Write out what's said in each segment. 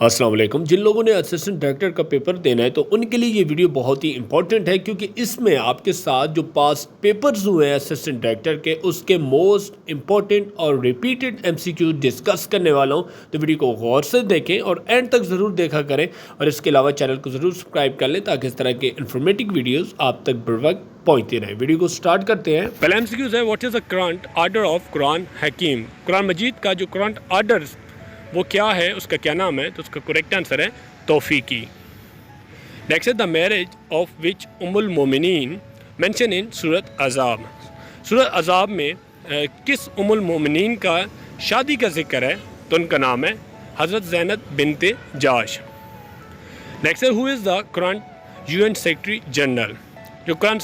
अस्सलाम वालेकुम। जिन लोगों ने असिस्टेंट डायरेक्टर का पेपर देना है तो उनके लिए ये वीडियो बहुत ही इंपॉर्टेंट है, क्योंकि इसमें आपके साथ जो पास पेपर्स हुए हैं असिस्टेंट डायरेक्टर के, उसके मोस्ट इंपॉर्टेंट और रिपीटेड एमसीक्यू डिस्कस करने वाला हूँ। तो वीडियो को गौर से देखें और एंड तक ज़रूर देखा करें, और इसके अलावा चैनल को ज़रूर सब्सक्राइब कर लें ताकि इस तरह के इन्फॉर्मेटिव वीडियोज़ आप तक बर वक्त पहुँचते रहें। वीडियो को स्टार्ट करते हैं। पहला एमसीक्यूज़ है, what is the current order of Quran Hakeem. Quran Majeed का जो करंट ऑर्डर वो क्या है, उसका क्या नाम है? तो उसका करेक्ट आंसर है तौफीकी। नेक्स्ट है द मैरिज ऑफ विच उम्मुल मोमिनीन मेंशन इन सूरत अज़ाब। सूरत अज़ाब में किस उम्मुल मोमिनीन का शादी का जिक्र है? तो उनका नाम है हज़रत ज़ैनब बिनते जाश। नेक्स्ट है who is the current UN secretary general. जो करंट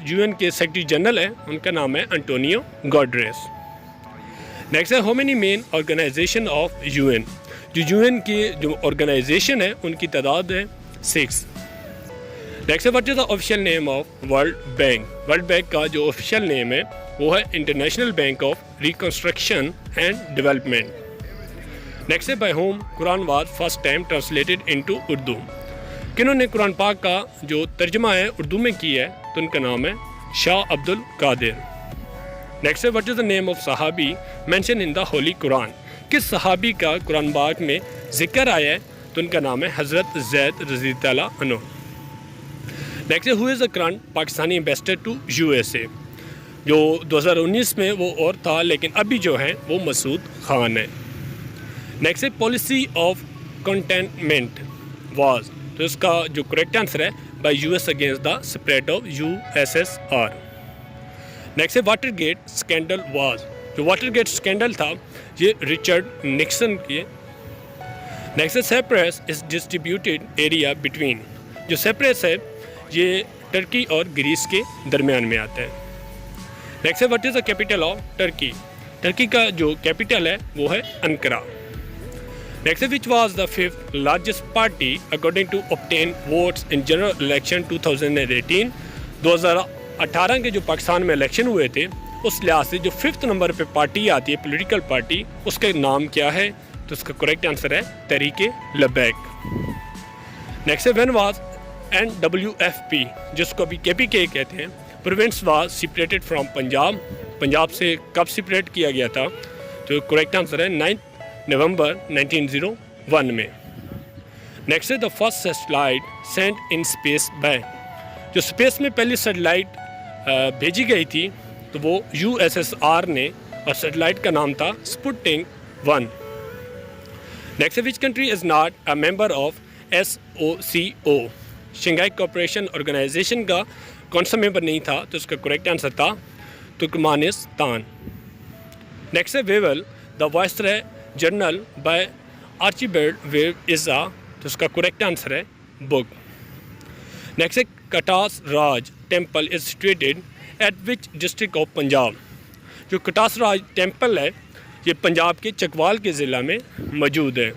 यूएन के सेक्रेटरी जनरल है उनका नाम है एंटोनियो गुटेरेस। नेक्स्ट है how many main organisation of UN. जो यूएन की जो ऑर्गेनाइजेशन है उनकी तादाद है 6। नेक्स्ट है what is the official name of World Bank. World Bank का जो ऑफिशियल नेम है वो है international bank of reconstruction and development. Next है by whom Quran was first time translated into Urdu. किन्होंने कुरान पाक का जो तर्जमा है उर्दू में किया है तो उनका नाम है शाह अब्दुल कादिर। नेक्स्ट है what is the name of सहाबी mention in the holy Quran. किस सहाबी का कुरान पाक में जिक्र आया है? तो उनका नाम है हज़रत ज़ैद रज़ी अल्लाह अन्हु। नेक्स्ट है who is the current Pakistani ambassador to USA. जो 2019 में वो और था, लेकिन अभी जो है वो मसूद खान है। नेक्स्ट है पॉलिसी ऑफ कंटेनमेंट वाज। तो इसका जो करेक्ट आंसर है bye US against the spread of USSR. Next है वाटर गेट स्कैंडल वाज। जो वाटर गेट स्कैंडल था ये रिचर्ड निक्सन की। नेक्स्ट है सेप्रस इज डिस्ट्रीब्यूटेड एरिया बिटवीन। जो सेप्रस है ये टर्की और ग्रीस के दरमियान में आता है। नेक्स्ट है what is the capital of Turkey. Turkey का जो कैपिटल है वो है अंकारा। नेक्स्ट है which was the 5th largest party according to obtain votes in general election 2018। 2018 के जो पाकिस्तान में इलेक्शन हुए थे उस लिहाज से जो 5th नंबर पे पार्टी आती है, पॉलिटिकल पार्टी, उसका नाम क्या है? तो उसका करेक्ट आंसर है तहरीक लबैक। नेक्स्ट है व्हेन वाज NWFP, जिसको अभी KPK कहते हैं, province was separated from Punjab. Punjab से कब सेपरेट किया गया था? तो करेक्ट आंसर है 9 नवंबर 1901 में। नेक्स्ट है the first satellite sent in space by. जो स्पेस में पहली सैटेलाइट भेजी गई थी तो वो USSR ने, और सैटेलाइट का नाम था Sputnik 1। Next which country is not a member of SOCO। Shanghai cooperation organisation का कौन सा मेंबर नहीं था? तो उसका करेक्ट आंसर था तुर्कमानिस्तान। नेक्स्ट है Wavell the viceroy journal by Archibald Wavell is a. तो उसका करेक्ट आंसर है बुक। नेक्स्ट है Katas Raj temple is situated at which district of Punjab. जो कटास राज टेम्पल है ये पंजाब के चकवाल के ज़िला में मौजूद है।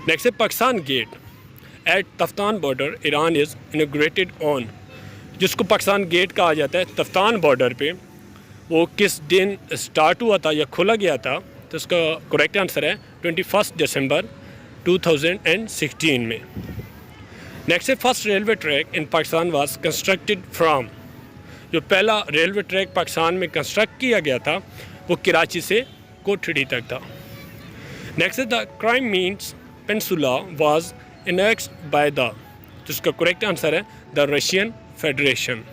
नेक्स्ट है Pakistan gate at Taftan border Iran is inaugurated on. जिसको पाकिस्तान गेट कहा जाता है तफ्तान बॉर्डर पे, वो किस दिन स्टार्ट हुआ था या खोला गया था? तो उसका करेक्ट आंसर है 21 दिसंबर 2016 में। नेक्स्ट है first railway track in Pakistan was constructed from. जो पहला रेलवे ट्रैक पाकिस्तान में कंस्ट्रक्ट किया गया था वो कराची से कोठड़ी तक था। नेक्स्ट है the Crimean peninsula was annexed by the. तो उसका करेक्ट आंसर है द रशियन फेडरेशन।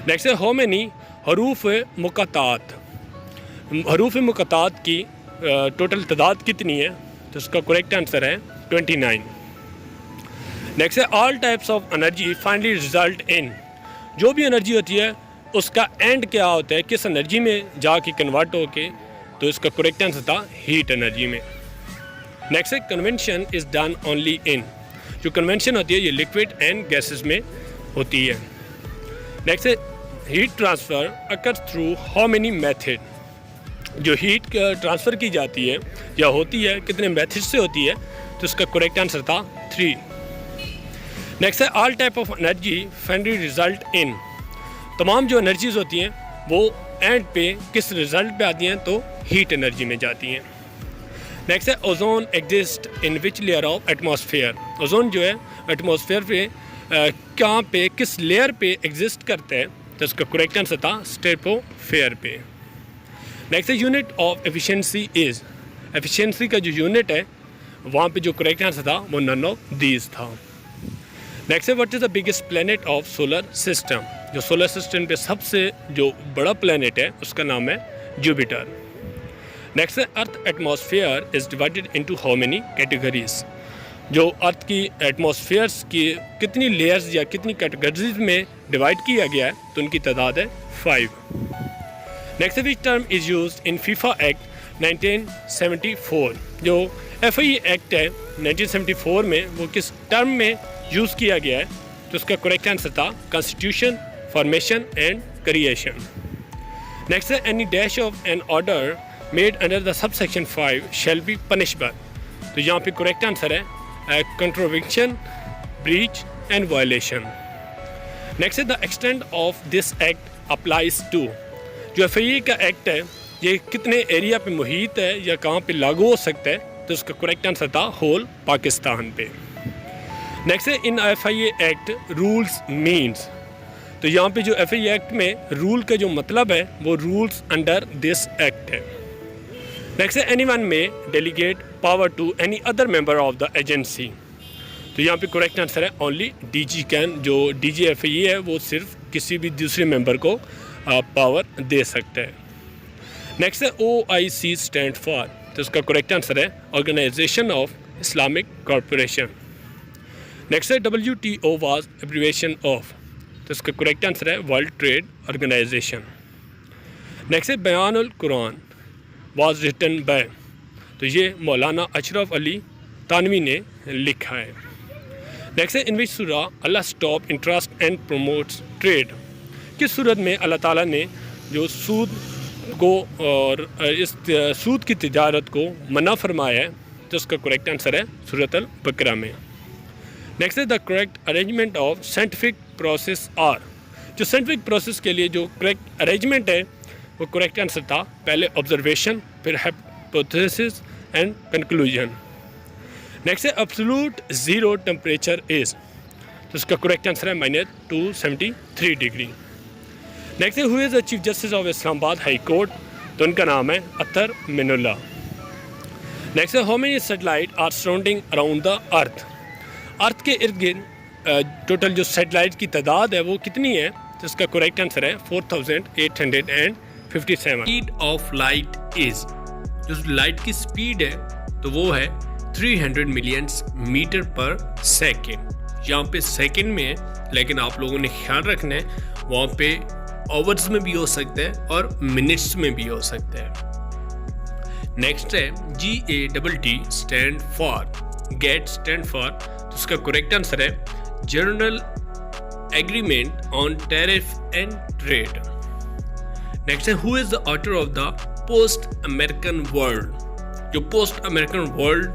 नेक्स्ट है हाउ मेनी हरूफ मुक़त्तात। हरूफ मुक़त्तात की टोटल तादाद कितनी है? तो उसका करेक्ट आंसर है 29। नेक्स्ट है all types of energy finally result in. जो भी एनर्जी होती है उसका एंड क्या होता है, किस एनर्जी में जाके कन्वर्ट होके? तो इसका करेक्ट आंसर था हीट एनर्जी में। नेक्स्ट है convention is done only in. जो कन्वेंशन होती है ये लिक्विड एंड गैसेस में होती है। नेक्स्ट है heat transfer occurs through how many method. जो हीट ट्रांसफ़र की जाती है या होती है कितने मेथड से होती है? तो इसका करेक्ट आंसर था 3। नेक्स्ट है all type of energy finally result in. तमाम जो एनर्जीज होती हैं वो एंड पे किस रिजल्ट पे आती हैं? तो हीट एनर्जी में जाती हैं। नेक्स्ट है ozone exist in which layer of atmosphere. Ozone जो है एटमॉस्फेयर पे कहाँ पे किस लेयर पे एग्जिस्ट करता है, तो इसका करेक्ट आंसर था स्ट्रेटोस्फेयर पे। नेक्स्ट है unit of efficiency is. Efficiency का जो यूनिट है वहाँ पे जो करेक्ट आंसर था वो नन ऑफ दीज था। नेक्स्ट है what is the biggest planet of solar system. जो सोलर सिस्टम पे सबसे जो बड़ा प्लेनेट है उसका नाम है जुपिटर। नेक्स्ट है earth atmosphere is divided into how many categories. जो अर्थ की एटमॉस्फेयर्स की कितनी लेयर्स या कितनी कैटेगरीज में डिवाइड किया गया है, तो उनकी तादाद है 5। Next which term is used in FIFA act 1974। जो FIA एक्ट है 1974 में वो किस टर्म में यूज़ किया गया है, तो उसका करेक्ट आंसर था constitution, formation and creation. Next है any dash of an order made under the subsection 5 shall be punishable. तो यहाँ पे करेक्ट आंसर है contravention, breach and violation. Next है the extent of this act applies to. जो FIA का act है ये कितने एरिया पे मुहित है या कहाँ पे लागू हो सकता है, तो उसका करेक्ट आंसर था होल पाकिस्तान पे। नेक्स्ट है इन FIA एक्ट रूल्स मीन्स। तो यहाँ पे जो FIA एक्ट में रूल का जो मतलब है वो रूल्स अंडर दिस एक्ट है। नेक्स्ट है any one may delegate power to any other member of the agency. तो यहाँ पे करेक्ट आंसर है ओनली DG कैन। जो DG FIA है वो सिर्फ किसी भी दूसरे मेंबर को पावर दे सकता है। नेक्स्ट है OIC स्टैंड फॉर। तो उसका करेक्ट आंसर है organisation of Islamic corporation. Next है WTO वाज एब्रिविएशन ऑफ। तो इसका करेक्ट आंसर है वर्ल्ड ट्रेड ऑर्गेनाइजेशन। नेक्स्ट है Bayanul Quran was written by. तो ये मौलाना अशरफ अली तानवी ने लिखा है। नेक्स्ट है इन विच सूरा अल्लाह stop interest and promotes trade. किस सूरत में अल्लाह ताला ने जो सूद को और इस सूद की तिजारत को मना फरमाया है, तो उसका करेक्ट आंसर है सूरत अल बकरा में। नेक्स्ट है the correct arrangement of scientific process are. जो साइंटिफिक प्रोसेस के लिए जो करेक्ट अरेंजमेंट है वो करेक्ट आंसर था पहले ऑब्जर्वेशन, फिर हाइपोथेसिस एंड कंक्लूजन। नेक्स्ट है एब्सोल्यूट ज़ीरो टेम्परेचर इज। तो उसका करेक्ट आंसर है -273 डिग्री। नेक्स्ट है who is the chief justice of Islamabad high court. तो उनका नाम है अतर मिनुल्ला। नेक्स्ट है how many satellite are surrounding around the earth. Earth के इर्द गिर्द टोटल जो सैटेलाइट की तादाद है वो कितनी है, तो इसका करेक्ट आंसर है 4857। Speed of light is. जो लाइट की स्पीड है तो वो है 300 मिलियन मीटर पर सेकेंड। यहाँ पे सेकेंड में है, लेकिन आप लोगों ने ख्याल रखना है वहाँ पे आवर्स में भी हो सकता है और मिनट्स में भी हो सकता है। नेक्स्ट है GATT stand for. GATT stand for. तो उसका करेक्ट आंसर है general agreement on tariff and trade. Next है who is the author of the post American world. जो पोस्ट अमेरिकन वर्ल्ड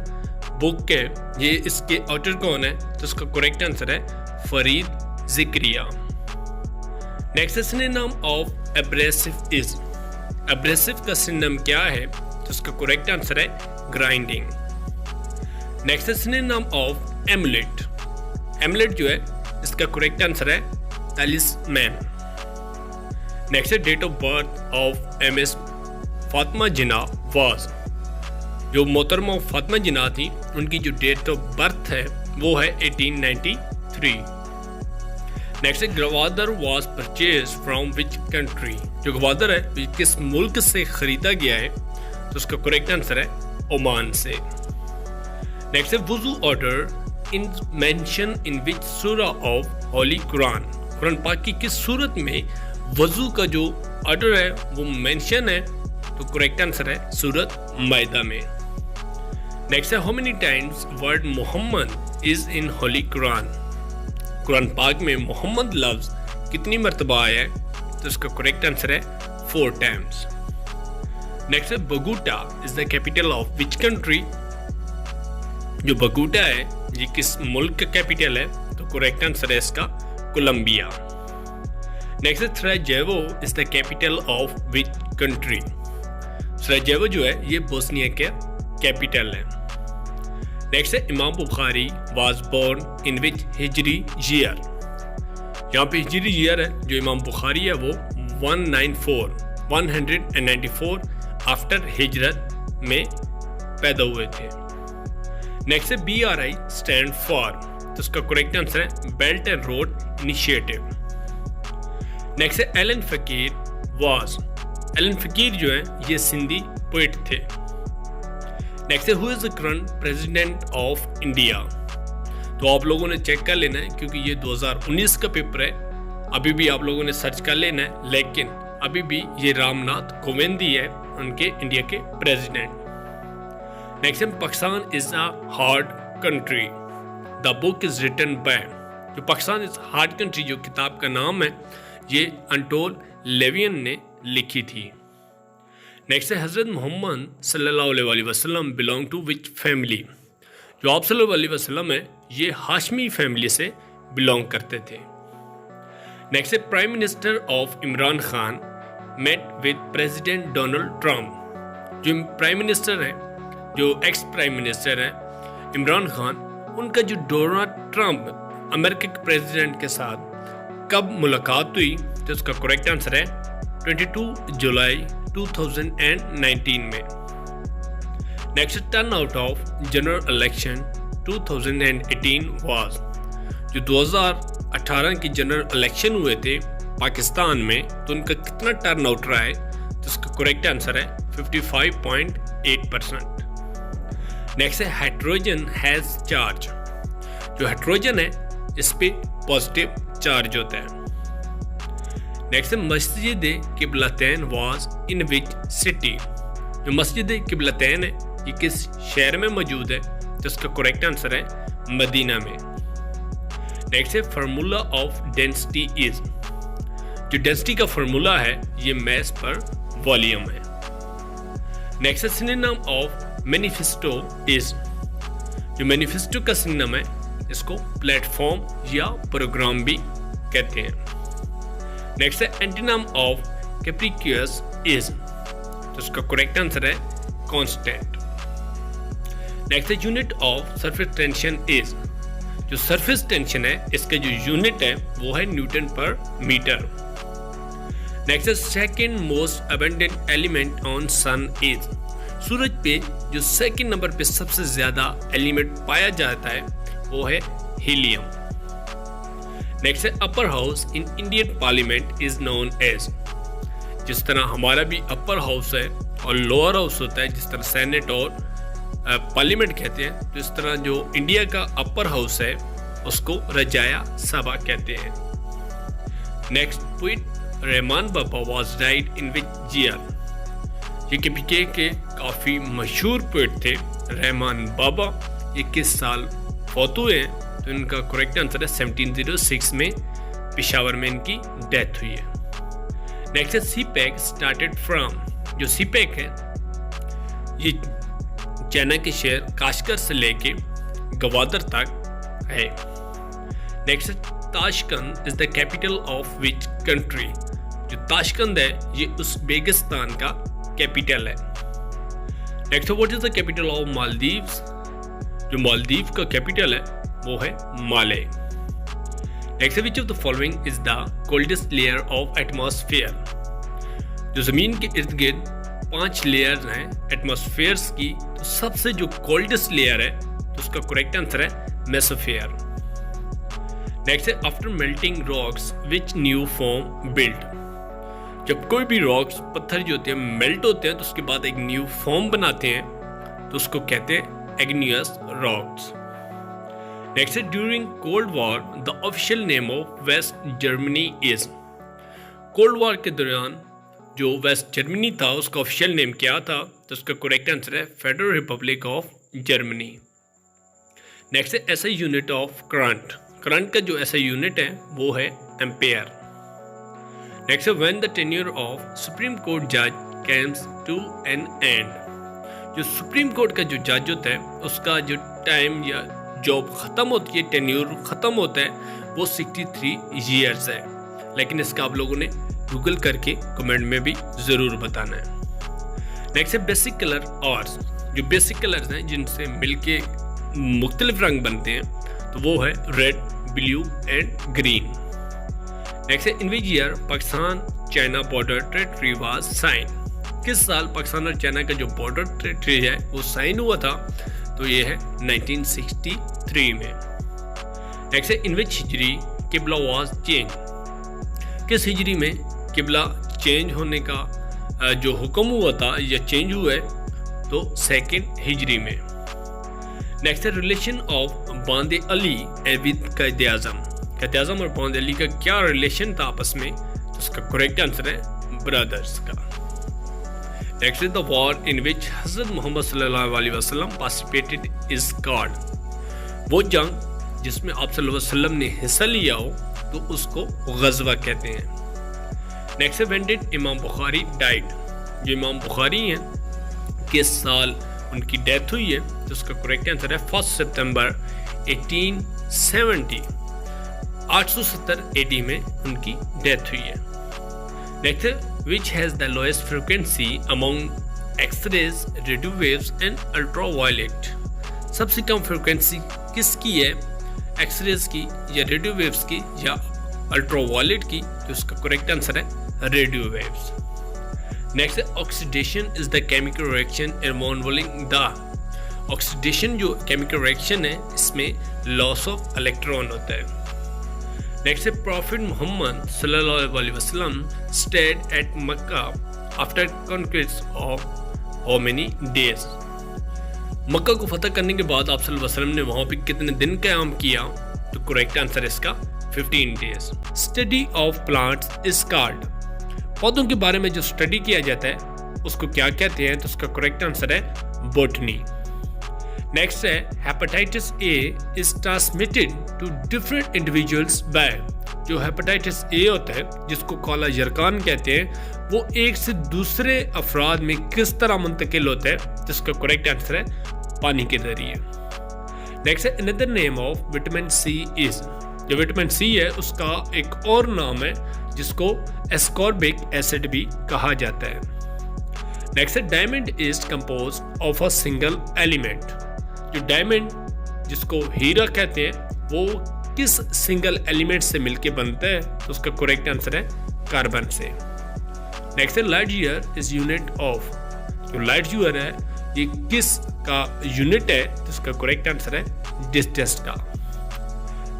बुक है ये इसके ऑथर कौन है, तो उसका करेक्ट आंसर है Farid Zakariya. Next synonym of abrasive is. Abrasive का सिनोनिम क्या है, तो उसका करेक्ट आंसर है grinding. Next synonym of emulate. Emulate जो है इसका करेक्ट आंसर है तलिस्मैन। नेक्स्ट है date of birth of MS Fatima Jinnah was. जो मोहतरमा फातिमा जिन्ना थी उनकी जो डेट ऑफ बर्थ है वो है 1893। नेक्स्ट है Gwadar was purchase from which country. जो ग्वादर है वो किस मुल्क से खरीदा गया है, तो उसका करेक्ट आंसर है ओमान से। नेक्स्ट है वुजू order in mention in which सूरा ऑफ होली कुरान। कुरान पाक की किस सूरत में वजू का जो ऑर्डर है वो मेंशन है, तो करेक्ट आंसर है सूरत मायदा में। नेक्स्ट है how many times word Muhammad is in holy Quran. कुरान पाक में मोहम्मद लफ्ज कितनी मरतबा आया है, तो इसका करेक्ट आंसर है 4 टाइम्स। नेक्स्ट है Bogota is the capital of which country. जो बगुटा है ये किस मुल्क का कैपिटल है, तो करेक्ट आंसर है इसका कोलंबिया। नेक्स्ट है सराजेवो is the capital of which country. सराजेवो जो है ये बोस्निया का कैपिटल है। नेक्स्ट है Imam Bukhari was born in which hijri year. यहाँ पे हिजरी ईयर है जो इमाम बुखारी है वो 194 आफ्टर हिजरत में पैदा हुए थे। नेक्स्ट है BRI स्टैंड फॉर, तो इसका करेक्ट आंसर है belt and road initiative. Next है एलन फकीर जो है ये सिंधी पोइट थे। नेक्स्ट है who is the current president of India. तो आप लोगों ने चेक कर लेना है क्योंकि ये 2019 का पेपर है, अभी भी आप लोगों ने सर्च कर लेना है, लेकिन अभी भी ये रामनाथ कोविंद ही है उनके इंडिया के प्रेसिडेंट। नेक्स्ट है Pakistan is a hard country, the book is written by. जो पाकिस्तान इज हार्ड कंट्री जो किताब का नाम है ये अंटोल लेवियन ने लिखी थी। नेक्स्ट है हज़रत मोहम्मद सल्लल्लाहु अलैहि वसल्लम बिलोंग टू विच फैमिली। जो आप सल्लल्लाहु अलैहि वसल्लम है ये हाशमी फैमिली से बिलोंग करते थे। नेक्स्ट है prime minister of Imran Khan met with president Donald Trump. जो प्राइम मिनिस्टर है, जो एक्स प्राइम मिनिस्टर है इमरान खान, उनका जो डोनाल्ड ट्रंप अमेरिका के प्रेसिडेंट के साथ कब मुलाकात हुई, तो उसका करेक्ट आंसर है 22 जुलाई 2019 में। Next turn out of general election 2018 was. जो 2018 की जनरल इलेक्शन हुए थे पाकिस्तान में, तो उनका कितना टर्न आउट रहा है, तो उसका करेक्ट आंसर है 55.8%। नेक्स्ट है हाइड्रोजन हैज चार्ज। जो हाइड्रोजन है इस पे पॉजिटिव चार्ज होता है। नेक्स्ट है मस्जिद किबलतैन वाज इन विच सिटी। जो मस्जिद किबलतैन है ये किस शहर में मौजूद है, तो इसका करेक्ट आंसर है मदीना में। नेक्स्ट है फार्मूला ऑफ डेंसिटी इज। जो डेंसिटी का फार्मूला है ये मैस पर वॉल्यूम है। नेक्स्ट है सिनोनिम ऑफ मैनिफेस्टो इज। जो मैनिफेस्टो का सिनोनिम है इसको प्लेटफॉर्म या प्रोग्राम भी कहते हैं। नेक्स्ट है एंटीनम ऑफ कैप्रिक्यूस इज, तो इसका करेक्ट आंसर है कांस्टेंट। नेक्स्ट है unit of surface tension is. जो सरफेस टेंशन है इसका जो यूनिट है वो है न्यूटन पर मीटर। नेक्स्ट है second most abundant element on sun is. सूरज पे जो सेकंड नंबर पे सबसे ज्यादा एलिमेंट पाया जाता है वो है हीलियम। नेक्स्ट है upper house in Indian parliament is known as. जिस तरह हमारा भी अपर हाउस है और लोअर हाउस होता है, जिस तरह सेनेट और पार्लियामेंट कहते हैं, तो इस तरह जो इंडिया का अपर हाउस है उसको रजाया सभा कहते हैं। Next poet Rahman Baba was died in which year. ये KPK के काफ़ी मशहूर पोइट थे रहमान बाबा, ये किस साल फौत हुए हैं, तो इनका करेक्ट आंसर है 1706 में पेशावर में इनकी डेथ हुई है। नेक्स्ट है CPEC स्टार्टेड फ्रॉम। जो CPEC है ये चाइना के शहर काशगर से लेके गवादर तक है। नेक्स्ट है Tashkent is the capital of which country. जो ताशकंद है ये उज़्बेकिस्तान का कैपिटल है। Next what is the capital of Maldives. जो मालदीव का कैपिटल है वो है Male. Next which of the following is the coldest layer of atmosphere. जो जमीन के इर्द गिर्द 5 लेयर्स हैं एटमॉस्फेयर्स की, तो सबसे जो कोल्डेस्ट लेयर है तो उसका करेक्ट आंसर है मेसोफेयर। नेक्स्ट है after melting rocks which new form build. जब कोई भी रॉक्स पत्थर जो होते हैं मेल्ट होते हैं तो उसके बाद एक न्यू फॉर्म बनाते हैं, तो उसको कहते हैं igneous rocks. Next, during Cold War, the official name of West Germany is. Cold war के दौरान जो वेस्ट जर्मनी था उसका ऑफिशियल नेम क्या था, तो उसका करेक्ट आंसर है federal republic of Germany. Next है SI unit of current. Current का जो एसआई यूनिट है वो है एम्पेयर। नेक्स्ट है when the tenure of supreme court जज कम्स टू एन एंड। जो सुप्रीम कोर्ट का जो जज होता है उसका जो टाइम या जॉब ख़त्म होती है, टेन्योर ख़त्म होता है, वो 63 ईयर्स है। लेकिन इसका आप लोगों ने गूगल करके कमेंट में भी ज़रूर बताना है। नेक्स्ट है बेसिक कलर आर्ट्स। जो बेसिक कलर्स हैं जिनसे मिलके मुख्तलिफ रंग बनते हैं, तो वो है red, blue and green. Next है in which year Pakistan China border territory was sign. किस साल पाकिस्तान और चाइना का जो बॉर्डर टेरिटरी है वो साइन हुआ था, तो ये है 1963 में। नेक्स्ट है इन विच हिजरी किबला वाज चेंज। किस हिजरी में किबला चेंज होने का जो हुक्म हुआ था या चेंज हुआ है, तो 2nd हिजरी में। नेक्स्ट है रिलेशन ऑफ बांदे अली विद कायद आज़म। कायद आज़म और बांदे अली का क्या रिलेशन था आपस में, तो उसका करेक्ट आंसर है ब्रदर्स का। Next is the war in which Hazrat Muhammad सल्लल्लाहु अलैहि वसल्लम पार्टिसिपेटेड इज कॉल्ड। वो जंग जिसमें आप सल्लल्लाहु अलैहि वसल्लम ने हिस्सा लिया हो, तो उसको गज़वा कहते हैं। नेक्स्ट है व्हेन डिड इमाम बुखारी डाइड। जो इमाम बुखारी हैं किस साल उनकी डेथ हुई है, तो उसका करेक्ट आंसर है 1 सितंबर 1870। 870 AD में उनकी डेथ हुई है। नेक्स्ट है which has the lowest frequency among X-rays, radio waves and ultraviolet. सबसे कम फ्रिक्वेंसी किसकी है, एक्सरेज की या रेडियो वेव्स की या अल्ट्रावायलेट की, तो उसका करेक्ट आंसर है रेडियो वेव्स। नेक्स्ट है oxidation is the chemical reaction involving the. Oxidation जो केमिकल रिएक्शन है, इसमें लॉस ऑफ इलेक्ट्रॉन होता है। नेक्स्ट है प्रॉफिट मोहम्मद सल्लल्लाहु अलैहि वसल्लम stayed at Mecca after conquest of how many days. Mecca को फतह करने के बाद आप सल्लल्लाहु अलैहि वसल्लम ने वहाँ पे कितने दिन क़याम किया, तो करेक्ट आंसर है इसका 15 days. Study of plants is called. पौधों के बारे में जो स्टडी किया जाता है उसको क्या कहते हैं, तो उसका करेक्ट आंसर है बोटनी। नेक्स्ट है hepatitis A is transmitted to different individuals by. जो हेपेटाइटिस ए होता है जिसको काला यरकान कहते हैं, वो एक से दूसरे अफराद में किस तरह मुंतकिल होता है, जिसका करेक्ट आंसर है पानी के जरिए। नेक्स्ट है another name of vitamin C is. जो विटामिन सी है उसका एक और नाम है जिसको एस्कॉर्बिक एसिड भी कहा जाता है। नेक्स्ट है diamond is composed of a single element. जो डायमंड जिसको हीरा कहते हैं, वो किस सिंगल एलिमेंट से मिलके बनता है, तो उसका करेक्ट आंसर है कार्बन से। नेक्स्ट है light year is unit of. जो लाइट ईयर है ये किस का यूनिट है, तो उसका करेक्ट आंसर है डिस्टेंस का।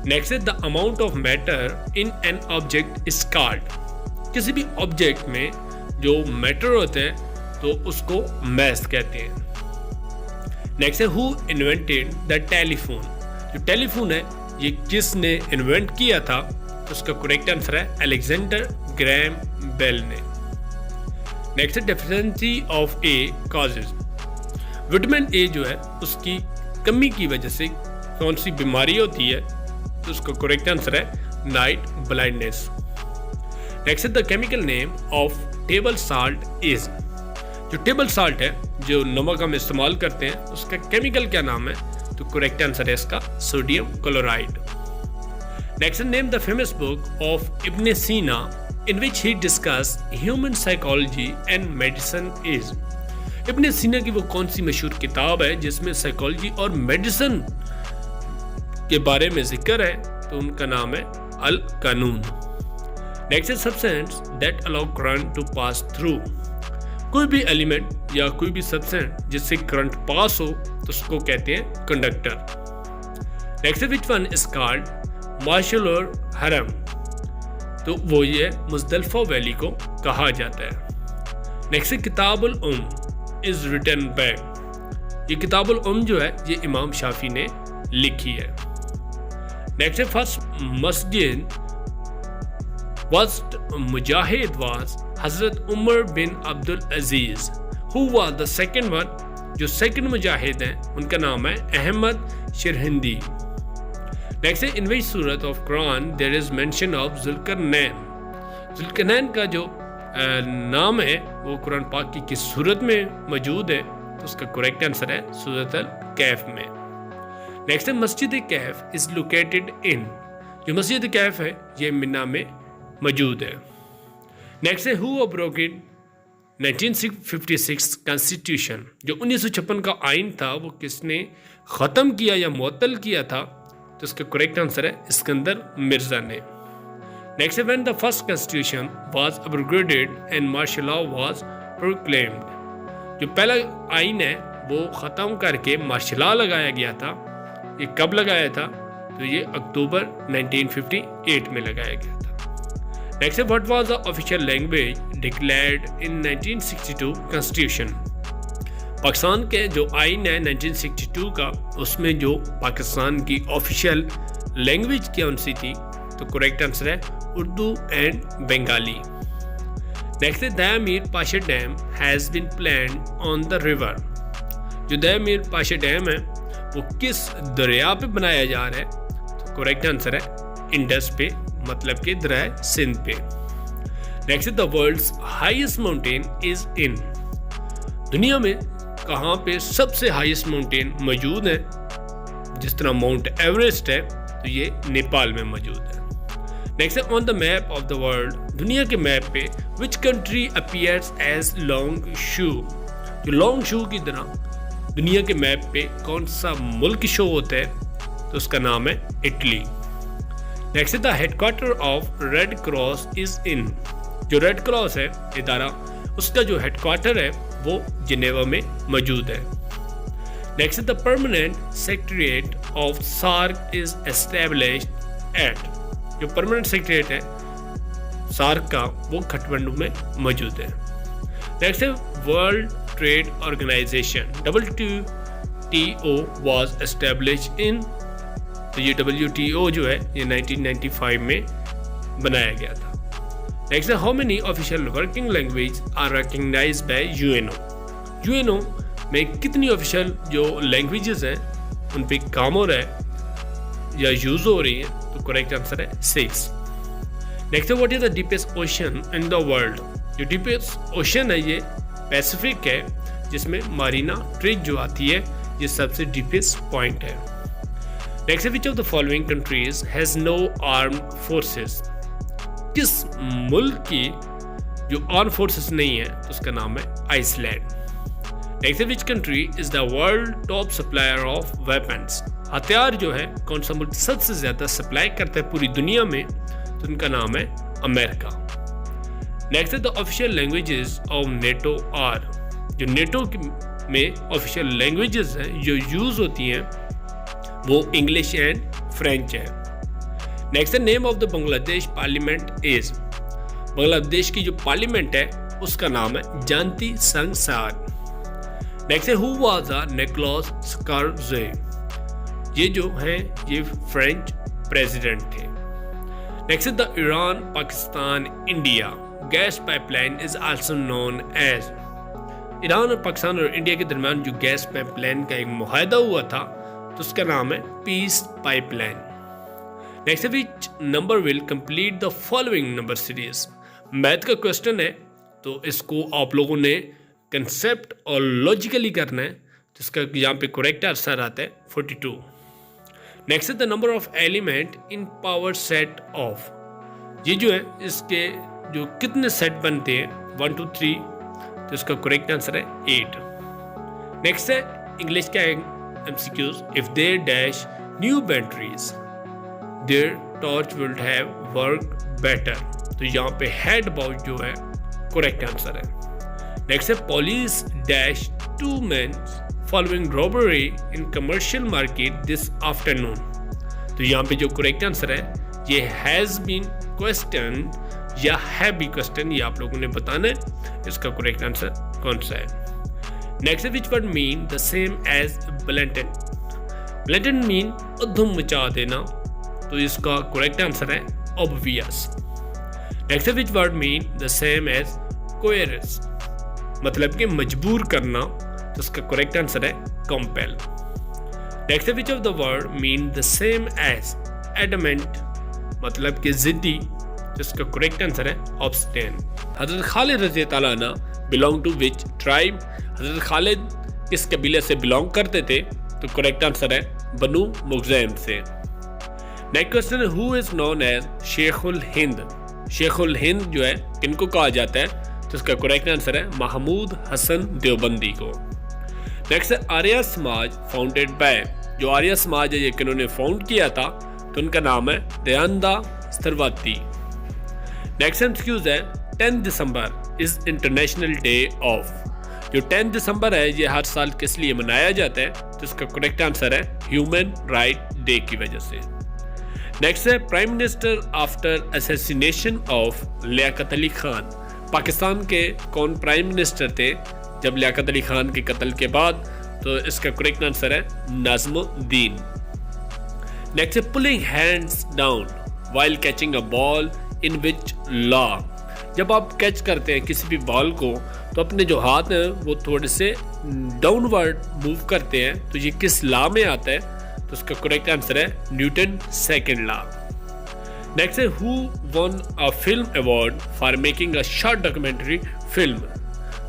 नेक्स्ट है the amount of matter in an object is called. किसी भी ऑब्जेक्ट में जो मैटर होता है तो उसको मैस कहते हैं। नेक्स्ट है हु इन्वेंटेड द टेलीफोन। जो टेलीफोन है ये किसने इन्वेंट किया था, तो उसका करेक्ट आंसर है अलेक्जेंडर ग्रैम बेल ने। नेक्स्ट है deficiency of A causes. Vitamin A जो है उसकी कमी की वजह से कौन सी बीमारी होती है, तो उसका करेक्ट आंसर है नाइट ब्लाइंडनेस। नेक्स्ट है the chemical name of table salt is. जो टेबल साल्ट है, जो नमक हम इस्तेमाल करते हैं, उसका केमिकल क्या नाम है, तो करेक्ट आंसर है इसका sodium chloride. Next name the famous book of Ibn Sina in which he discuss human psychology and medicine is. Ibn Sina की वो कौन सी मशहूर किताब है जिसमें साइकोलॉजी और मेडिसिन के बारे में जिक्र है, तो उनका नाम है अल कानून। नेक्स्ट है substance that allow current to pass through. कोई भी एलिमेंट या कोई भी सब्सटेंस जिससे करंट पास हो तो उसको कहते हैं कंडक्टर। नेक्स्ट है which one is called marshal और हरम। तो वो ये मुज़दलिफ़ा वैली को कहा जाता है। नेक्स्ट है किताबुल इज रिटन बाय। ये किताबुल जो है ये इमाम शाफी ने लिखी है। नेक्स्ट है फर्स्ट मस्जिद फर्स्ट मुजाहिद वाज हजरत Umar bin Abdul Aziz. Who was the second one. जो सेकंड मुजाहिद हैं उनका नाम है अहमद शिरहिंदी। नेक्स्ट है इन विच सूरत of Quran there is mention of Zulqarnain. Zulqarnain का जो नाम है वो कुरान पाक की किस सूरत में मौजूद है, तो उसका करेक्ट आंसर है सूरत अल कैफ में। नेक्स्ट है मस्जिद कैफ इज लोकेटेड इन। जो मस्जिद कैफ है ये मिना में मौजूद है। नेक्स्ट है हु अब्रोगेड 1956 कॉन्स्टिट्यूशन जो 1956 का आइन था वो किसने ख़त्म किया या मुअत्तल किया था? तो इसका करेक्ट आंसर है सिकंदर मिर्ज़ा ने। Next, when the first constitution was abrogated and martial law was proclaimed, जो पहला आइन है वो ख़त्म करके मार्शल लॉ लगाया गया था। ये कब लगाया था? तो ये अक्टूबर 1958 में लगाया गया था। Next, what was the official language declared in 1962 constitution, Pakistan के जो आइन है 1962 का, उसमें जो पाकिस्तान की ऑफिशियल लैंग्वेज कौन सी थी? तो करेक्ट आंसर है Urdu and Bengali. Next, Diamer Bhasha dam has been planned on the river, जो दयामीर पाशा डैम है वो किस दरिया पे बनाया जा रहा है? तो करेक्ट आंसर है इंडस पे, मतलब कि दरिया सिंध पे। Next, the world's highest mountain is in, दुनिया में कहाँ पे सबसे हाईएस्ट माउंटेन मौजूद है? जिस तरह माउंट एवरेस्ट है तो ये नेपाल में मौजूद है। Next, on the map of the world, दुनिया के मैप पे which country appears as long shoe, जो लॉन्ग शू की तरह दुनिया के मैप पे कौन सा मुल्क शो होता है? तो उसका नाम है Italy. Next, the headquarter of red cross is in, जो रेड क्रॉस है इदारा, उसका जो हेडक्वार्टर है वो जिनेवा में मौजूद है। Next, the permanent secretariat of SAARC is established at, जो परमानेंट सेक्रेटरीट है सार्क का वो खटमंडू में मौजूद है। नेक्स्ट है world trade organization WTO was established in, तो ये WTO जो है ये 1995 में बनाया गया था। नेक्स्ट है how many official working language are recognized by UNO में कितनी ऑफिशियल जो लैंग्वेजेस हैं उन पे काम हो रहा है या यूज हो रही है? तो करेक्ट आंसर है 6। नेक्स्ट है what is the deepest ocean in the world, जो डीपेस्ट ओशन है ये पैसिफिक है, जिसमें मारीना ट्रेंच जो आती है ये सबसे डीपेस्ट पॉइंट है। नेक्स्ट है which of the following countries has no arm forces, किस मुल्क की जो आर्म फोर्सेस नहीं है तो उसका नाम है आइसलैंड। नेक्स्ट है which country is the world top supplier of weapons, हथियार जो है कौन सा मुल्क सबसे ज्यादा सप्लाई करता है पूरी दुनिया में? तो उनका नाम है अमेरिका। नेक्स्ट है the official languages of NATO are, जो नेटो में ऑफिशियल लैंग्वेजेस हैं जो यूज होती हैं वो इंग्लिश एंड फ्रेंच है। नेक्स्ट है name of the Bangladesh parliament is, Bangladesh की जो पार्लियामेंट है उसका नाम है जानती संसार। नेक्स्ट है who was the Nicolas Sarkozy, ये जो है ये फ्रेंच प्रेसिडेंट थे। नेक्स्ट है the Iran Pakistan India gas pipeline is also known as, Iran और पाकिस्तान और इंडिया के दरमियान जो गैस पाइपलाइन का एक मुआहदा हुआ था तो उसका नाम है पीस पाइपलाइन। नेक्स्ट है which number will complete the following number series, math का क्वेश्चन है तो इसको आप लोगों ने कंसेप्ट और लॉजिकली करना है, तो इसका यहाँ पे करेक्ट आंसर आता है 42। नेक्स्ट है the number of element in power set of, ये जो है इसके जो कितने सेट बनते हैं 1 2 3, तो इसका करेक्ट आंसर है 8। नेक्स्ट है इंग्लिश का MCQs, if there dash new batteries there torch will have work better, तो यहाँ पे हेड अबाउट जो है करेक्ट आंसर है। नेक्स्ट है police dash 2 men following robbery in commercial market this afternoon, तो यहाँ पे जो करेक्ट आंसर है ये हैज बीन क्वेश्चन या है भी क्वेश्चन, ये आप लोगों ने बताना है इसका करेक्ट आंसर कौन सा है। नेक्स्ट है which word mean the same as blatant, blatant mean उधम मचा देना, तो इसका करेक्ट आंसर है ऑब्वियस। नेक्स्ट है which word mean the same as coerce, मतलब कि मजबूर करना, तो इसका करेक्ट आंसर है कंपेल। नेक्स्ट है which of the word mean the same as adamant, मतलब कि जिद्दी, जिसका करेक्ट आंसर है ऑब्स्टेन। हजरत खालिद रज़ी अल्लाह अन्हु बिलोंग टू विच ट्राइब, हजरत खालिद किस कबीले से बिलोंग करते थे? तो करेक्ट आंसर है बनु मुग़ज़ैम से। नेक्स्ट क्वेश्चन है हु इज नोन एज शेखुल हिंद, शेखुल हिंद जो है किनको कहा जाता है? तो इसका करेक्ट आंसर है महमूद हसन देवबंदी को। नेक्स्ट है आर्य समाज फाउंडेड बाय, जो आर्य समाज है ये किन्होंने फाउंड किया था, तो उनका नाम है दयानंद सरस्वती। नेक्स्ट एमसीक्यूज है 10 दिसंबर इज इंटरनेशनल डे ऑफ, जो 10 दिसंबर है ये हर साल किस लिए मनाया जाता है, तो इसका करेक्ट आंसर है ह्यूमन राइट डे की वजह से। नेक्स्ट है prime minister after assassination of Liaquat Ali Khan, Pakistan के कौन प्राइम मिनिस्टर थे जब लियाकत अली खान के कत्ल के बाद, तो इसका करेक्ट आंसर है नाज़मुद्दीन। नेक्स्ट है pulling hands down while catching a ball in which law, जब आप कैच करते हैं किसी भी बॉल को तो अपने जो हाथ हैं वो थोड़े से डाउनवर्ड मूव करते हैं, तो ये किस लॉ में आता है, तो उसका करेक्ट आंसर है न्यूटन सेकंड लॉ। नेक्स्ट है who one a film award for making a short documentary film,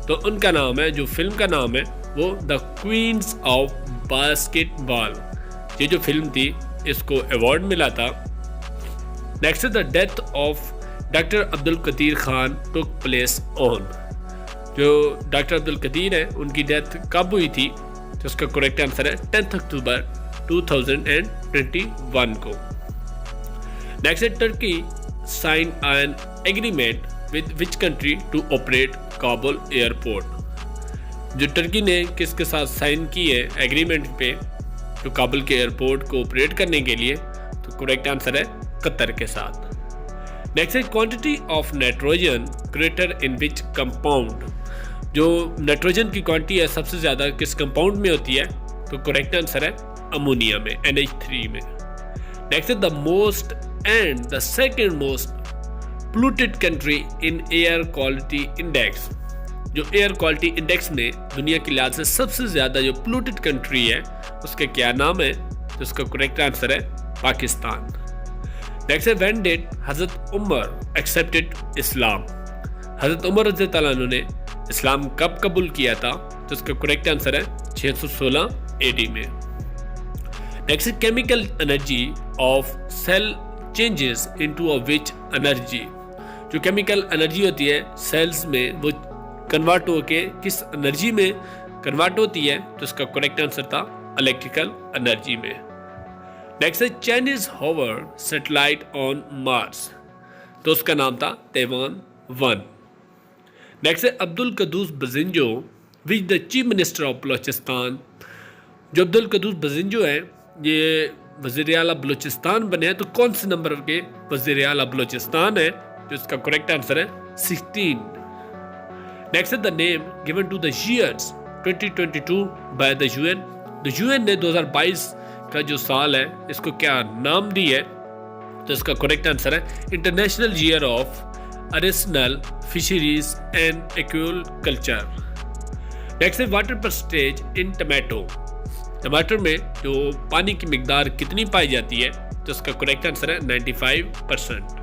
तो उनका नाम है, जो फिल्म का नाम है वो द क्वींस ऑफ बास्केटबॉल, ये जो फिल्म थी इसको अवार्ड मिला था। नेक्स्ट है the death of doctor Abdul Qadeer Khan took place on, जो डॉक्टर अब्दुल कदीर है उनकी डेथ कब हुई थी, तो उसका करेक्ट आंसर है 10 अक्टूबर 2021 को। नेक्स्ट है Turkey sign an agreement with which country to operate Kabul airport, जो टर्की ने किसके साथ साइन की है एग्रीमेंट पे जो काबुल के एयरपोर्ट को ऑपरेट करने के लिए, तो करेक्ट आंसर है कतर के साथ। नेक्स्ट है quantity of nitrogen greater in which compound, जो नाइट्रोजन की क्वांटिटी है सबसे ज़्यादा किस कंपाउंड में होती है, तो करेक्ट आंसर है अमोनिया में, NH3 में। नेक्स्ट है the most and the second most polluted country in air quality index, जो एयर क्वालिटी इंडेक्स में दुनिया के लिहाज से सबसे ज़्यादा जो पोल्यूटेड कंट्री है उसका क्या नाम है, तो उसका करेक्ट आंसर है पाकिस्तान। नेक्स्ट है व्हेन डिड हज़रत उमर एक्सेप्टेड इस्लाम, हज़रत उमर रज़ी अल्लाह अन्हु ने इस्लाम कब कबूल किया था, तो उसका करेक्ट आंसर है 616 AD में। नेक्स्ट है chemical energy of cell changes into a which energy, जो केमिकल एनर्जी होती है सेल्स में वो कन्वर्ट होके किस एनर्जी में कन्वर्ट होती है, तो इसका करेक्ट आंसर था इलेक्ट्रिकल एनर्जी में। नेक्स्ट है Chinese hover satellite on Mars, तो उसका नाम था ताइवान-1। नेक्स्ट है Abdul Quddus Bizenjo which the chief minister of Balochistan, जो अब्दुल कद्दूस बजिंजो है ये वज़ीर आला बलूचिस्तान बने हैं, तो कौन से नंबर के वज़ीर आला बलूचिस्तान है, तो इसका करेक्ट आंसर है 16। नेक्स्ट है the name given to the years 2022 by the UN, the UN ने 2022 का जो साल है इसको क्या नाम दी है, तो इसका करेक्ट आंसर है international year of artisanal fisheries and aquaculture. Next है वाटर परसेंटेज इन टमाटो, टमाटर में जो पानी की मिकदार कितनी पाई जाती है, तो इसका करेक्ट आंसर है 95%।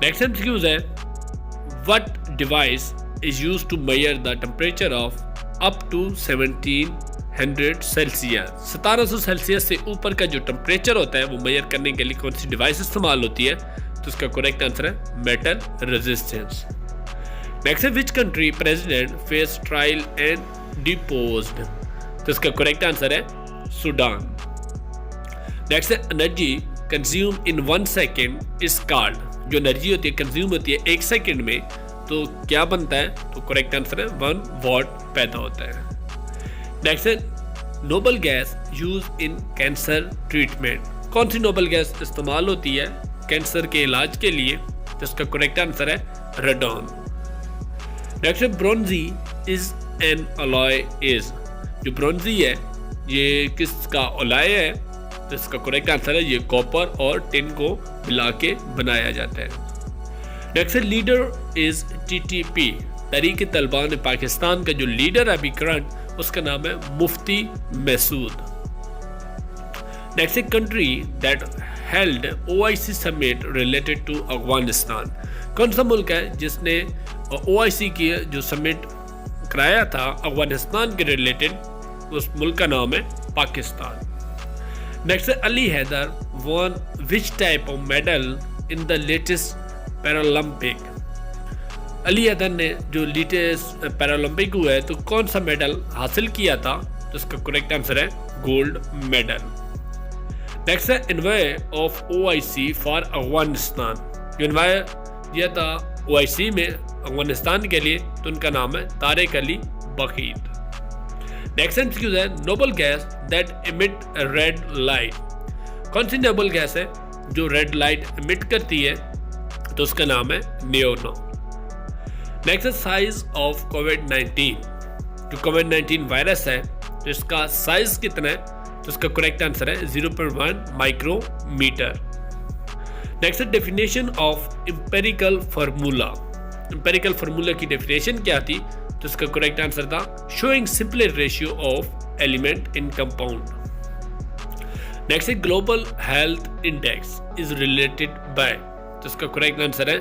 नेक्स्ट एमसीक्यूज है what device is used to measure the temperature of up to 1700 Celsius, 1700 Celsius से ऊपर का जो टेम्परेचर होता है वो मेजर करने के लिए कौन सी डिवाइस इस्तेमाल होती है, तो इसका करेक्ट आंसर है मेटल रेजिस्टेंस। नेक्स्ट है which country president face trial and deposed, तो इसका करेक्ट आंसर है सूडान। नेक्स्ट है energy consume in 1 second is called, जो एनर्जी होती है कंज्यूम होती है 1 सेकेंड में, तो क्या बनता है, तो करेक्ट आंसर है 1 वॉट पैदा होता है। नेक्स्ट है noble gas use in cancer treatment, कौन सी नोबल गैस इस्तेमाल होती है कैंसर के इलाज के लिए, तो इसका करेक्ट आंसर है रेडॉन। नेक्स्ट है ब्रोंजी इज एन अलॉय इज, जो ब्रोंजी है ये किसका अलॉय है, तो इसका करेक्ट आंसर है ये कॉपर और टिन को मिला के बनाया जाता है। नेक्स्ट है leader is TTP, Tehreek Taliban Pakistan का जो लीडर है अभी करंट उसका नाम है मुफ्ती मसूद। नेक्स्ट है country that held OIC summit related to Afghanistan, कौन सा मुल्क है जिसने OIC की जो समिट कराया था अफगानिस्तान के रिलेटेड, उस मुल्क का नाम है पाकिस्तान। नेक्स्ट है Ali Haider won which type of medal in the latest Paralympic, Ali Adan ने जो लेटेस्ट पैरालंपिक हुआ है तो कौन सा मेडल हासिल किया था, तो इसका करेक्ट आंसर है गोल्ड मेडल। नेक्स्ट है इन्वाय ऑफ OIC फॉर अफगानिस्तान। इन्वाय दिया था OIC में अफगानिस्तान के लिए, तो उनका नाम है तारिक अली बकीर। नेक्स्ट एमसीक्यू है noble gas that emit red light. कौन सी नोबल गैस है जो रेड लाइट इमिट करती है, तो उसका नाम है नियोनो। नेक्स्ट है साइज ऑफ कोविड-19। जो कोविड-19 वायरस है तो इसका साइज कितना है, तो इसका करेक्ट आंसर है 0.1 माइक्रोमीटर। नेक्स्ट है definition of empirical formula. Empirical formula की डेफिनेशन क्या थी, तो इसका करेक्ट आंसर था showing simpler ratio of element in compound. Next है global health index is related by, तो इसका करेक्ट आंसर है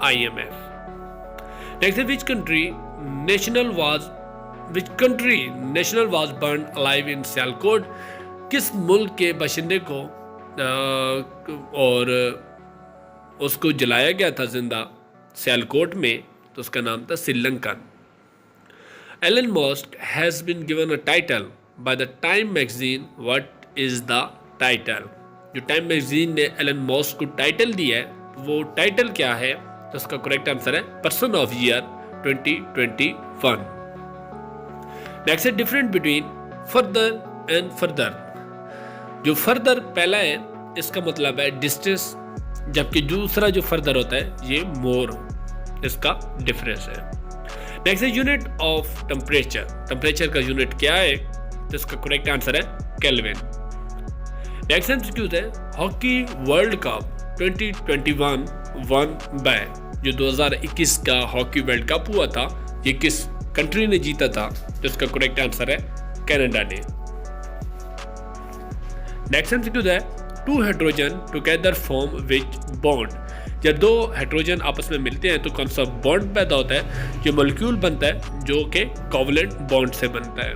IMF। नेक्स्ट है which country national was burn alive in Sialkot. किस मुल्क के बाशिंदे को और उसको जलाया गया था जिंदा सियालकोट में, तो उसका नाम था Sri Lankan. Elon Musk has been given a title by the Time magazine. What is the title? जो टाइम मैगजीन ने एलन मस्क को टाइटल दिया है, वो टाइटल क्या है, तो उसका करेक्ट आंसर है पर्सन ऑफ ईयर 2021। नेक्स्ट है difference between further and further. जो फर्दर पहला है इसका मतलब है डिस्टेंस, जबकि दूसरा जो फर्दर होता है ये मोर, इसका डिफरेंस है। नेक्स्ट है यूनिट ऑफ टेम्परेचर। टेम्परेचर का यूनिट क्या है, तो इसका करेक्ट आंसर है केल्विन। नेक्स्ट एमसीक्यू है hockey world cup 2021 one by. जो 2021 का हॉकी वर्ल्ड कप हुआ था, ये किस कंट्री ने जीता था, तो इसका करेक्ट आंसर है कनाडा ने। नेक्स्ट एमसीक्यू है two hydrogen together form which bond. जब दो हाइड्रोजन आपस में मिलते हैं तो कौन सा बॉन्ड पैदा होता है, जो मॉलिक्यूल बनता है जो कि कोवलेंट बॉन्ड से बनता है।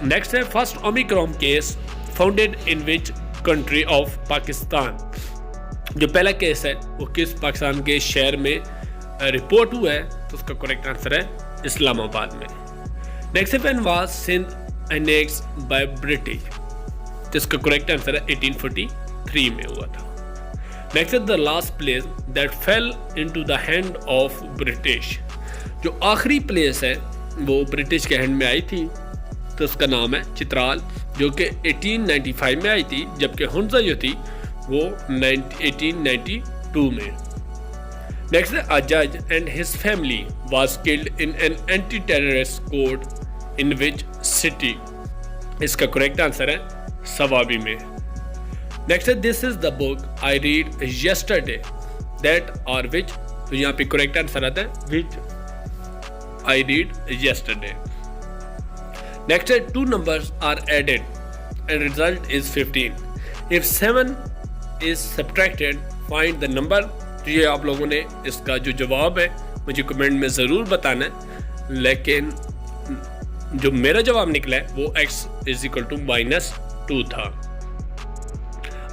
नेक्स्ट है first Omicron case founded in which country of Pakistan. जो पहला केस है वो किस पाकिस्तान के शहर में रिपोर्ट हुआ है, तो उसका करेक्ट आंसर है इस्लामाबाद में। Next when was Sindh annexed by British, तो इसका करेक्ट आंसर है 1843 में हुआ था। Next the last place that fell into the hand of British. जो आखिरी प्लेस है वो ब्रिटिश के हैंड में आई थी, तो उसका नाम है चित्राल, जो कि 1895 में आई थी, जबकि हुंजा जो थी वो 1892 में। नेक्स्ट है अ जज and his family was killed in an anti terrorist code in which city. इसका करेक्ट आंसर है सवाबी में। नेक्स्ट है this is the book I read yesterday that are which, तो यहाँ पे करेक्ट आंसर आता है which I read yesterday. Next है two numbers are added and result is 15। If 7 is subtracted find the number. तो ये आप लोगों ने इसका जो जवाब है मुझे कमेंट में ज़रूर बताना है, लेकिन जो मेरा जवाब निकला है वो x = -2 था।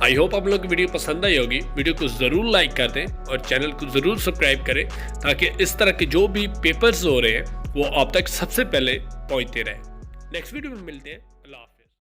आई होप आप लोग की वीडियो पसंद आई होगी। वीडियो को ज़रूर लाइक कर दें और चैनल को ज़रूर सब्सक्राइब करें, ताकि इस तरह के जो भी पेपर्स हो रहे हैं वो आप तक सबसे पहले पहुंचते रहे। नेक्स्ट वीडियो में मिलते हैं।